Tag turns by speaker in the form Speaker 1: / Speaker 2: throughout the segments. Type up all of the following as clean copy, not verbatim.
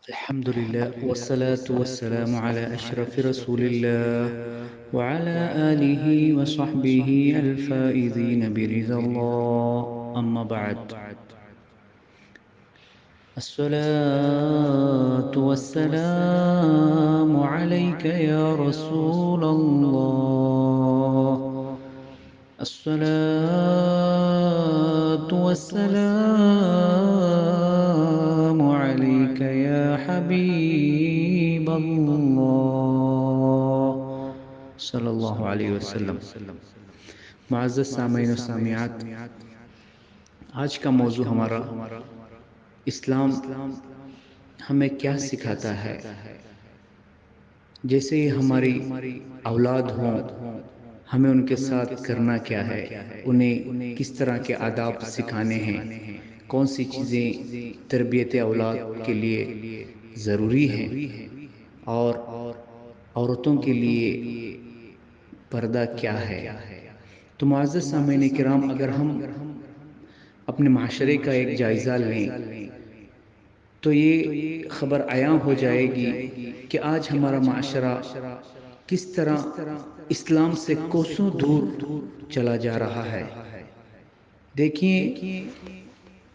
Speaker 1: الحمد لله والصلاة والسلام على أشرف رسول الله وعلى آله وصحبه الفائزين برضا الله. أما بعد، الصلاة والسلام عليك يا رسول الله. الصلاة والسلام عليك يا حبيب الله صلی اللہ علیہ وسلم. معزز سامعین و سامعات، آج کا موضوع ہمارا اسلام ہمیں کیا سکھاتا ہے. جیسے ہی ہماری اولاد ہوں، ہمیں ان کے ساتھ کرنا کیا ہے، انہیں کس طرح کے آداب سکھانے ہیں، کون سی چیزیں تربیت اولاد کے لیے ضروری ہیں، اور عورتوں کے لیے پردہ کیا ہے. تو معزز سامعین کرام، اگر ہم اپنے معاشرے کا ایک جائزہ لیں تو یہ خبر عیاں ہو جائے گی کہ آج ہمارا معاشرہ کس طرح اسلام سے کوسوں دور چلا جا رہا ہے. دیکھیں،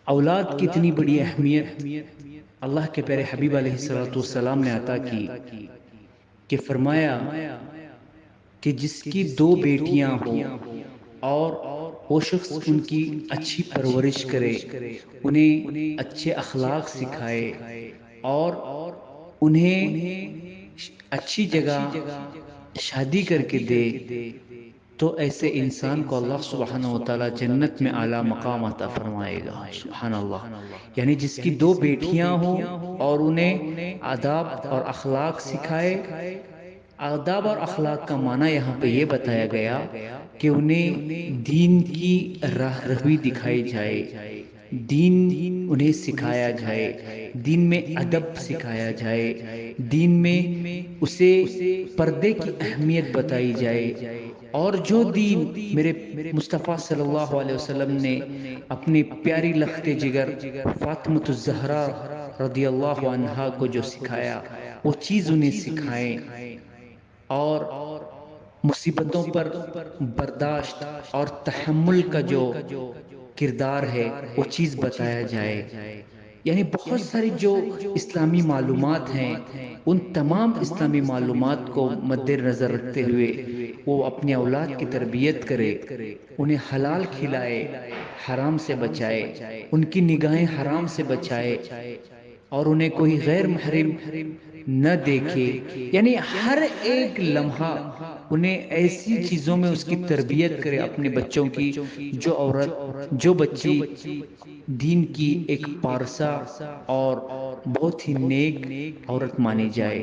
Speaker 1: اولاد کی اتنی بڑی اہمیت اللہ کے پیارے حبیب علیہ الصلوۃ والسلام نے عطا کی کہ فرمایا کہ جس کی دو بیٹیاں ہوں اور وہ شخص ان کی اچھی پرورش کرے، انہیں اچھے اخلاق سکھائے اور انہیں اچھی جگہ شادی کر کے دے، تو ایسے انسان کو اللہ سبحانہ و تعالی جنت میں اعلیٰ مقام عطا فرمائے گا. سبحان اللہ. یعنی جس کی دو بیٹیاں ہوں اور انہیں آداب اور اخلاق سکھائے. آداب اور اخلاق کا معنی یہاں پہ یہ بتایا گیا کہ انہیں دین کی راہ روی دکھائی جائے، دین انہیں سکھایا جائے، دین میں ادب سکھایا جائے، دین میں اسے پردے کی اہمیت بتائی جائے. اور جو دین میرے مصطفیٰ صلی اللہ علیہ وسلم نے اپنی پیاری لخت جگر فاطمۃ الزہرا رضی اللہ عنہا کو جو سکھایا، وہ چیز انہیں سکھائیں. اور مصیبتوں پر برداشت اور تحمل کا جو کردار ہے وہ چیز بتایا جائے. یعنی بہت ساری جو اسلامی معلومات ہیں، ان تمام اسلامی معلومات کو مد نظر رکھتے ہوئے وہ اپنی اولاد کی تربیت کرے، انہیں حلال کھلائے، حرام سے بچائے، ان کی نگاہیں حرام سے بچائے، اور انہیں کوئی غیر محرم نہ دیکھے. یعنی ہر ایک لمحہ انہیں ایسی چیزوں میں اس کی تربیت کرے اپنے بچوں کی، جو عورت، جو بچی دین کی ایک پارسا اور بہت ہی نیک عورت مانی جائے.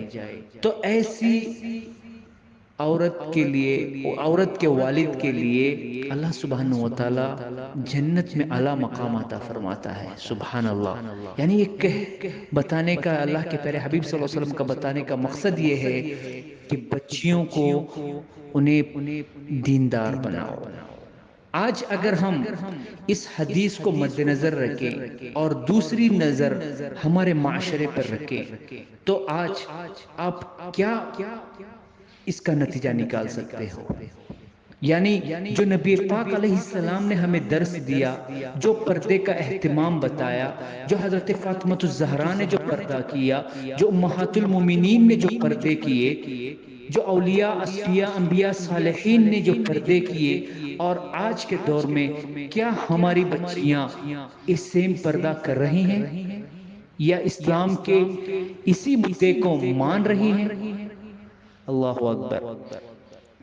Speaker 1: تو ایسی عورت کے لیے، عورت کے والد کے لیے اللہ سبحانہ و تعالی جنت میں اعلیٰ مقام عطا فرماتا ہے. سبحان اللہ. یعنی یہ بتانے کا، اللہ کے پیارے حبیب صلی اللہ علیہ وسلم کا بتانے کا مقصد یہ ہے کہ بچیوں کو انہیں دیندار بناؤ. آج اگر ہم اس حدیث کو مد نظر رکھیں اور دوسری نظر ہمارے معاشرے پر رکھیں، تو آج آپ کیا اس کا نتیجہ نکال سکتے ہو؟ یعنی جو نبی پاک علیہ السلام نے ہمیں درس دیا، جو پردے کا اہتمام بتایا، جو حضرت فاطمۃ الزہرا نے جو پردہ کیا، جو امہات المومنین نے جو پردے کیے، جو اولیاء، اصفیاء، انبیاء، صالحین نے جو پردے کیے، اور آج کے دور میں کیا ہماری بچیاں اس سیم پردہ کر رہی ہیں یا اسلام کے اسی مدعے کو مان رہی ہیں؟ اللہ اکبر.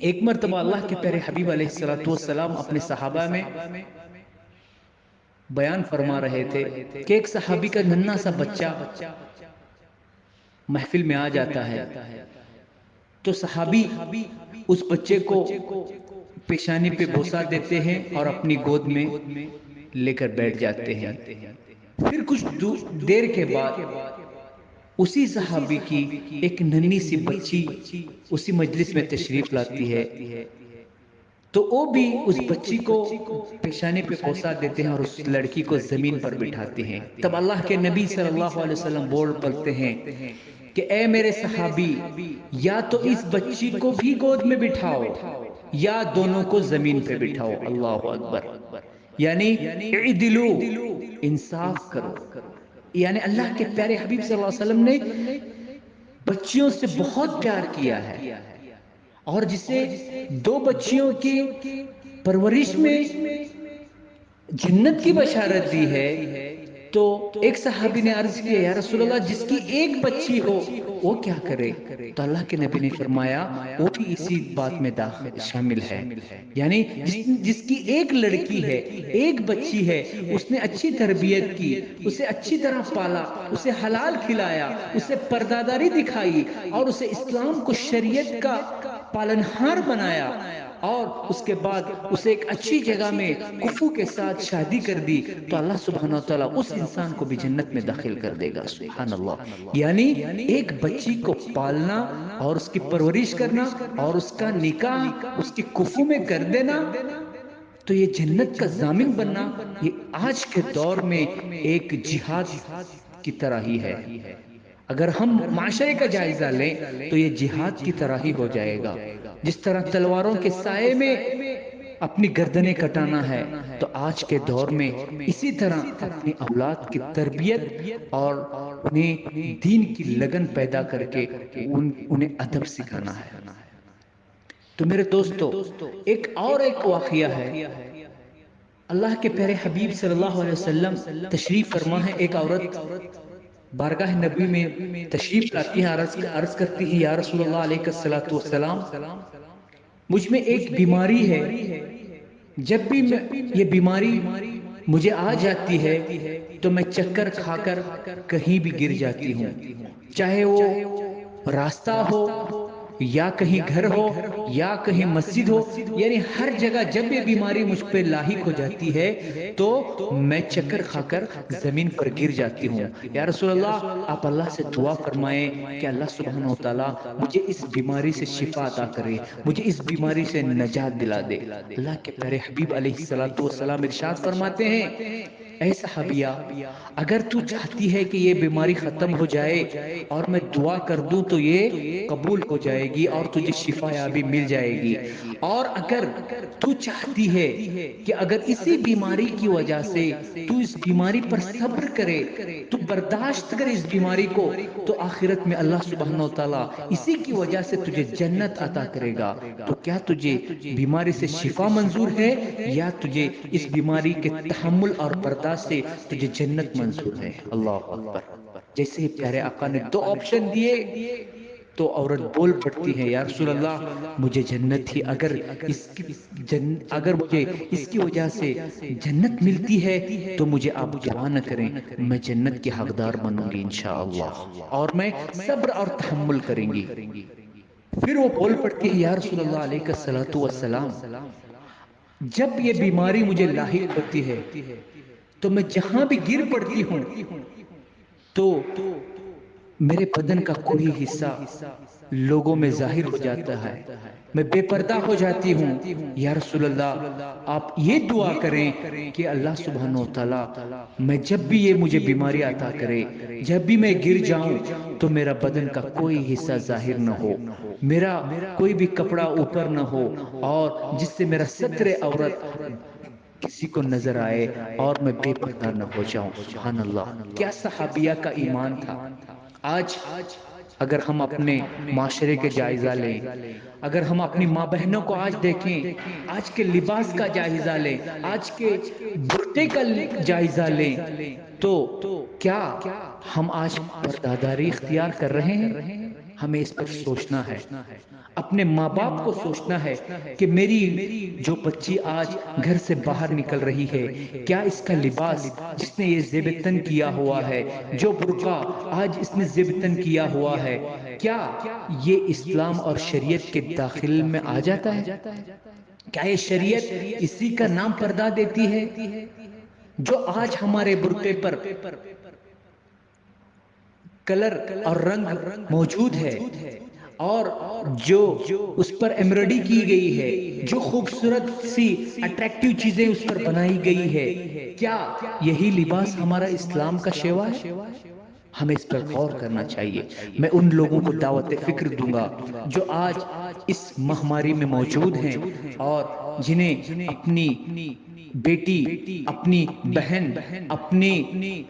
Speaker 1: ایک مرتبہ اللہ کے پیارے حبیب علیہ الصلوۃ والسلام اپنے صحابہ میں بیان فرما رہے تھے کہ ایک صحابی کا ننھا سا بچہ محفل میں آ جاتا ہے، تو صحابی اس بچے کو پیشانی پہ بوسہ دیتے ہیں اور اپنی گود میں لے کر بیٹھ جاتے ہیں. پھر کچھ دیر کے بعد اسی صحابی کی ایک ننھی سی بچی اسی مجلس میں تشریف لاتی ہے. تو وہ بھی اس بچی کو پیشانی پہ بوسہ دیتے ہیں اور اس لڑکی کو زمین پر بٹھاتے ہیں. تب اللہ کے نبی صلی اللہ علیہ وسلم بول پڑتے ہیں کہ اے میرے صحابی، یا تو اس بچی کو بھی گود میں بٹھاؤ یا دونوں کو زمین پہ بٹھاؤ. اللہ اکبر. یعنی اعدلو، انصاف کرو. یعنی اللہ کے پیارے حبیب صلی اللہ علیہ وسلم نے بچیوں سے بہت پیار کیا ہے، اور جسے دو بچیوں کی پرورش میں جنت کی بشارت دی ہے. تو ایک صحابی نے عرض کیا یا رسول اللہ، جس کی ایک بچی ہو وہ کیا کرے؟ تو اللہ کے نبی نے فرمایا وہ بھی اسی بات میں شامل ہے. یعنی جس کی ایک لڑکی ہے، ایک بچی ہے، اس نے اچھی تربیت کی، اسے اچھی طرح پالا، اسے حلال کھلایا، اسے پرداداری دکھائی، اور اسے اسلام کو شریعت کا پالنہار بنایا، اور اس کے بعد اسے ایک اچھی جگہ میں کفو کے ساتھ شادی کر دی، تو اللہ سبحانہ و تعالیٰ اس انسان کو بھی جنت میں داخل کر دے گا. سبحان اللہ. یعنی ایک بچی کو پالنا اور اس کی پرورش کرنا اور اس کا نکاح اس کی کفو میں کر دینا، تو یہ جنت کا ضامن بننا، یہ آج کے دور میں ایک جہاد کی طرح ہی ہے. اگر ہم معاشرے کا جائزہ لیں تو یہ جہاد کی طرح ہی ہو جائے گا. جس طرح تلواروں کے سائے میں اپنی گردنیں کٹانا ہے، تو آج کے دور میں اسی طرح اپنی اولاد کی تربیت اور انہیں دین کی لگن پیدا کر کے انہیں ادب سکھانا ہے. تو میرے دوستو، ایک واقعہ ہے. اللہ کے پیارے حبیب صلی اللہ علیہ وسلم تشریف فرما ہے. ایک عورت بارگاہ نبی میں تشریف لاتی ہے، عرض کرتی ہے یا رسول اللہ علیہ الصلوۃ والسلام، مجھ میں ایک بیماری ہے، جب بھی یہ بیماری مجھے آ جاتی ہے تو میں چکر کھا کر کہیں بھی گر جاتی ہوں، چاہے وہ راستہ ہو یا کہیں گھر ہو یا کہیں مسجد ہو. یعنی ہر جگہ جب یہ بیماری مجھ پہ لاحق ہو جاتی ہے تو میں چکر کھا کر زمین پر گر جاتی ہوں. یا رسول اللہ، آپ اللہ سے دعا فرمائیں کہ اللہ سبحانہ و تعالیٰ مجھے اس بیماری سے شفا عطا کرے، مجھے اس بیماری سے نجات دلا دے. اللہ کے پیارے حبیب علیہ الصلوۃ والسلام ارشاد فرماتے ہیں، اے صحابیہ، اگر تو چاہتی ہے کہ یہ بیماری ختم ہو جائے اور میں دعا کر دوں تو یہ قبول ہو جائے گی اور تجھے شفا یابی مل جائے گی. اور اگر تو چاہتی ہے کہ اگر اسی بیماری کی وجہ سے تو اس بیماری پر صبر کرے، تو برداشت کرے اس بیماری کو، تو آخرت میں اللہ سبحانہ و تعالیٰ اسی کی وجہ سے تجھے جنت عطا کرے گا. تو کیا تجھے بیماری سے شفا منظور ہے یا تجھے اس بیماری کے تحمل اور برداشت سے تجھے جنت منظور ہے؟ اللہ اکبر. جیسے ہی پیارے آقا نے دو آپشن دیے تو عورت بول پڑتی ہے یا رسول اللہ، مجھے جنت ہی اگر مجھے اس کی وجہ سے جنت ملتی ہے تو مجھے آپ دعا نہ کریں، میں جنت کی حقدار بنوں گی انشاءاللہ، اور میں صبر اور تحمل کریں گی. پھر وہ بول پڑتی ہے یا رسول اللہ علیہ الصلوۃ والسلام، جب یہ بیماری مجھے لاحق ہوتی ہے تو میں جہاں بھی گر پڑتی ہوں تو میرے بدن کا کوئی حصہ لوگوں میں ظاہر ہو جاتا ہے، میں بے پردہ ہو جاتی ہوں. یا رسول اللہ، آپ یہ دعا کریں کہ اللہ سبحانہ و تعالیٰ میں جب بھی یہ مجھے بیماری عطا کرے، جب بھی میں گر جاؤں تو میرا بدن کا کوئی حصہ ظاہر نہ ہو، میرا کوئی بھی کپڑا اوپر نہ ہو، اور جس سے میرا ستر عورت کسی کو نظر آئے اور میں بے پردہ نہ ہو جاؤں. سبحان اللہ. کیا صحابیہ کا ایمان تھا. آج اگر ہم اپنے معاشرے کے جائزہ لیں، اگر ہم اپنی ماں بہنوں کو آج دیکھیں، آج کے لباس کا جائزہ لیں، آج کے برقعے کا جائزہ لیں، تو کیا ہم آج پرداداری اختیار کر رہے ہیں؟ ہمیں اس پر سوچنا ہے. اپنے ماں باپ کو سوچنا ہے کہ میری جو بچی آج گھر سے باہر نکل رہی ہے، کیا اس کا لباس جس نے یہ زیب تن کیا ہوا ہے، جو برقع آج اس نے زیب تن کیا ہوا ہے، کیا یہ اسلام اور شریعت کے داخل میں آ جاتا ہے؟ کیا یہ شریعت اسی کا نام پردہ دیتی ہے؟ جو آج ہمارے برقعے پر کلر اور رنگ موجود ہے، اور جو اس پر ایمبرائڈری کی گئی ہے، جو خوبصورت سی اٹریکٹیو چیزیں اس پر بنائی گئی ہے، کیا یہی لباس ہمارا اسلام کا شیوا ہے؟ ہمیں اس پر غور کرنا چاہیے۔ میں ان لوگوں کو دعوت فکر دوں گا جو آج اس مہاماری میں موجود ہیں اور جنہیں اپنی بیٹی، اپنی بہن، اپنی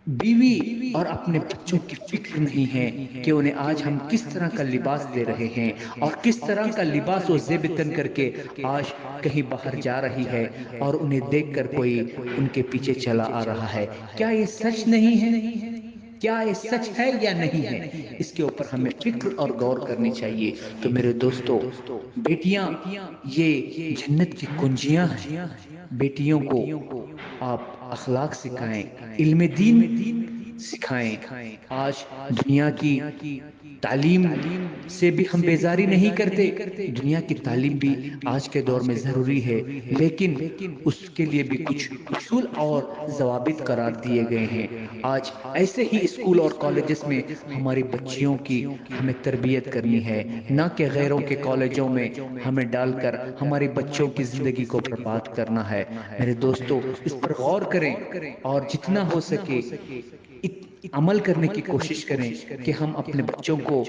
Speaker 1: بیوی اور اپنے بچوں کی فکر نہیں ہے کہ انہیں آج ہم کس طرح کا لباس دے رہے ہیں اور کس طرح کا لباس وہ زیب تن کر کے آج کہیں باہر جا رہی ہے اور انہیں دیکھ کر کوئی ان کے پیچھے چلا آ رہا ہے۔ کیا یہ سچ نہیں ہے؟ کیا یہ سچ ہے یا نہیں ہے؟ اس کے اوپر ہمیں فکر اور غور کرنی چاہیے۔ تو میرے دوستو، بیٹیاں یہ جنت کی کنجیاں ہیں۔ بیٹیوں کو آپ اخلاق سکھائیں، علم دین سکھائیں۔ آج دنیا کی تعلیم سے بھی ہم بیزاری نہیں کرتے، دنیا کی تعلیم بھی آج کے دور میں ضروری ہے، لیکن اس کے لیے بھی کچھ اصول اور ضوابط قرار دیے گئے ہیں۔ آج ایسے ہی اسکول اور کالجز میں ہماری بچیوں کی ہمیں تربیت کرنی ہے، نہ کہ غیروں کے کالجوں میں ہمیں ڈال کر ہمارے بچوں کی زندگی کو برباد کرنا ہے۔ میرے دوستو، اس پر غور کریں اور جتنا ہو سکے عمل کرنے کی کوشش کریں کہ ہم اپنے بچوں کو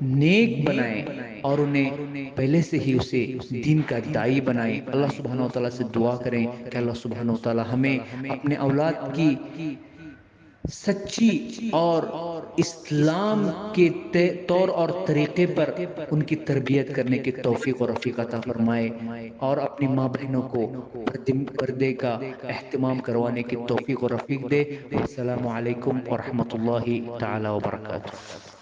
Speaker 1: نیک بنائیں اور انہیں پہلے سے ہی اسے دین کا دائی بنائیں۔ اللہ سبحانہ و تعالیٰ سے دعا کریں کہ اللہ سبحانہ و تعالیٰ ہمیں اپنے اولاد کی سچی اور اسلام کے طور اور طریقے پر ان کی تربیت کرنے کی توفیق و رفیق عطا فرمائے، اور اپنی ماں بہنوں کو پردے کا اہتمام کروانے کی توفیق و رفیق دے۔ السلام علیکم ورحمۃ اللہ تعالی وبرکاتہ۔